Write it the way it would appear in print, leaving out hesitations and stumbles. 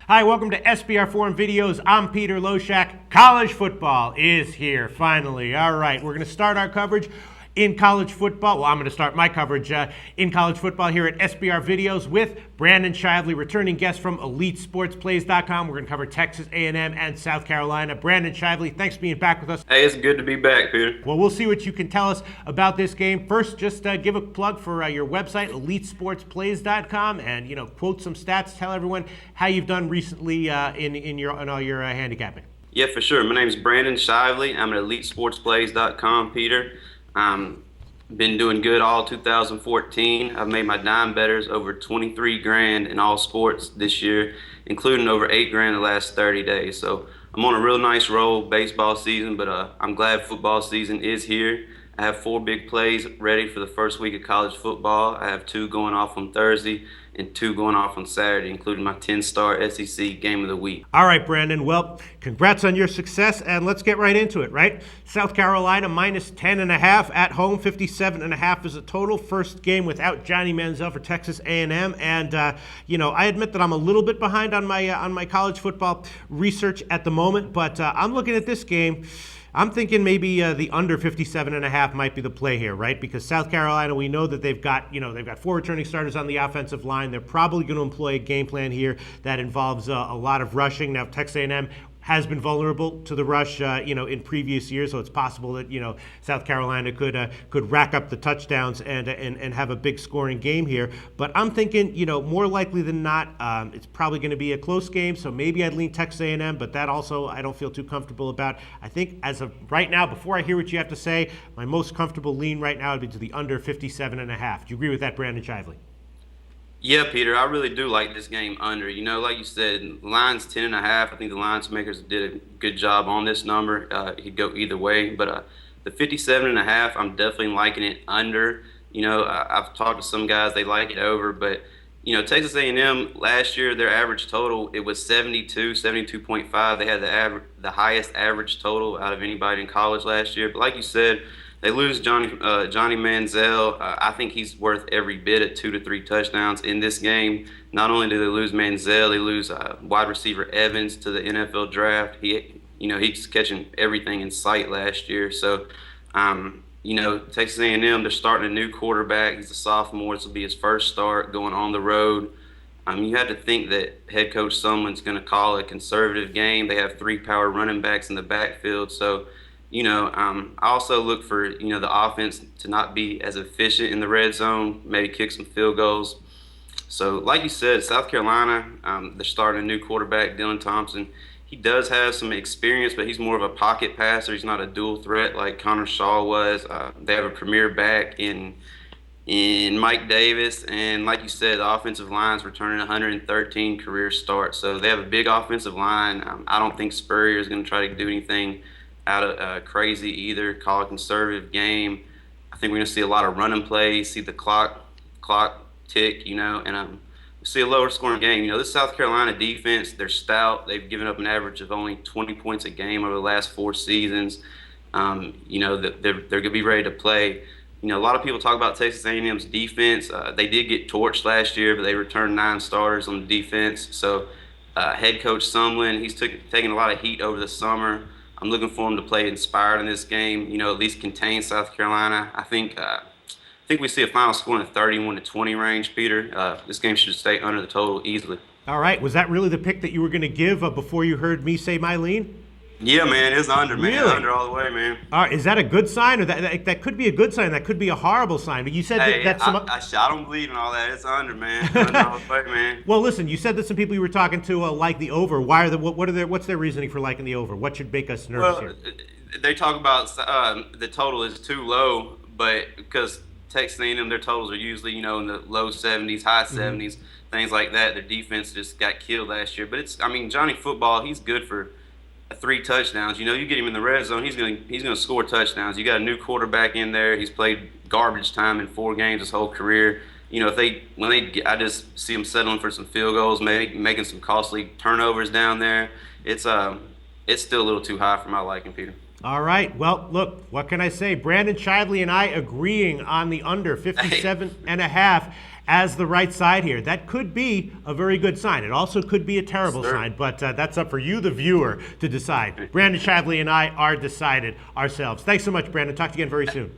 Hi, welcome to SBR Forum Videos. I'm Peter Loshak. College football is here, finally. All right, we're going to start our coverage in college football. Well, I'm going to start my coverage in college football here at SBR Videos with Brandon Shively, returning guest from EliteSportsPlays.com. We're going to cover Texas A&M and South Carolina. Brandon Shively, thanks for being back with us. Hey, it's good to be back, Peter. Well, we'll see what you can tell us about this game. First, just give a plug for your website, EliteSportsPlays.com, and quote some stats. Tell everyone how you've done recently in all your handicapping. Yeah, for sure. My name is Brandon Shively. I'm at EliteSportsPlays.com, Peter. Been doing good all 2014. I've made my dime betters over 23 grand in all sports this year, including over 8 grand the last 30 days. So I'm on a real nice roll baseball season, but I'm glad football season is here. I have 4 big plays ready for the first week of college football. I have 2 going off on Thursday and 2 going off on Saturday, including my 10-star SEC Game of the Week. All right, Brandon. Well, congrats on your success, and let's get right into it, right? South Carolina minus 10.5 at home, 57.5 is a total. First game without Johnny Manziel for Texas A&M, and I admit that I'm a little bit behind on my college football research at the moment, but I'm looking at this game. I'm thinking maybe the under 57.5 might be the play here, right? Because South Carolina, we know that they've got 4 returning starters on the offensive line. They're probably going to employ a game plan here that involves a lot of rushing. Now, Texas A&M has been vulnerable to the rush, in previous years, so it's possible that South Carolina could rack up the touchdowns and have a big scoring game here. But I'm thinking, more likely than not, it's probably going to be a close game. So maybe I'd lean Texas A&M, but that also I don't feel too comfortable about. I think as of right now, before I hear what you have to say, my most comfortable lean right now would be to the under 57.5. Do you agree with that, Brandon Shively? Yeah, Peter, I really do like this game under. Like you said, line's 10.5. I think the lines makers did a good job on this number. It could go either way, but the 57.5, I'm definitely liking it under. I've talked to some guys, they like it over, but Texas A&M last year, their average total, it was 72.5. They had the highest average total out of anybody in college last year. But like you said, they lose Johnny Manziel. I think he's worth every bit at 2 to 3 touchdowns in this game. Not only do they lose Manziel, they lose wide receiver Evans to the NFL draft. He's catching everything in sight last year. So, Texas A&M, they're starting a new quarterback. He's a sophomore. This will be his first start going on the road. You have to think that head coach Sumlin's going to call a conservative game. They have 3 power running backs in the backfield. So, I also look for, the offense to not be as efficient in the red zone, maybe kick some field goals. So, like you said, South Carolina, they're starting a new quarterback, Dylan Thompson. He does have some experience, but he's more of a pocket passer. He's not a dual threat like Connor Shaw was. They have a premier back in Mike Davis. And like you said, the offensive line's returning 113 career starts. So they have a big offensive line. I don't think Spurrier is going to try to do anything out of crazy either, call a conservative game. I think we're going to see a lot of running plays, see the clock tick, and see a lower scoring game. This South Carolina defense, they're stout. They've given up an average of only 20 points a game over the last 4 seasons. They're going to be ready to play. A lot of people talk about Texas A&M's defense. They did get torched last year, but they returned 9 starters on the defense. So head coach Sumlin, he's taking a lot of heat over the summer. I'm looking for him to play inspired in this game, at least contain South Carolina. I think we see a final score in the 31 to 20 range, Peter. This game should stay under the total easily. All right. Was that really the pick that you were going to give before you heard me say my lean? Yeah, man, it's under, man. Really? Under all the way, man. All right, is that a good sign, or that could be a good sign? That could be a horrible sign. But you said I don't believe in all that. It's under, man. Under all the way, man. Well, listen, you said that some people you were talking to like the over. Why are what's their reasoning for liking the over? What should make us nervous here? They talk about the total is too low, but because Texas A&M, their totals are usually in the low 70s, high 70s, things like that. Their defense just got killed last year. But Johnny Football, he's good for 3 touchdowns. You get him in the red zone, he's going to score touchdowns. You got a new quarterback in there. He's played garbage time in 4 games his whole career. I just see him settling for some field goals, maybe making some costly turnovers down there. It's still a little too high for my liking, Peter. All right. Well, look, what can I say? Brandon Shively and I agreeing on the under 57.5. as the right side here. That could be a very good sign. It also could be a terrible sign, but that's up for you, the viewer, to decide. Brandon Shively and I are decided ourselves. Thanks so much, Brandon. Talk to you again very soon.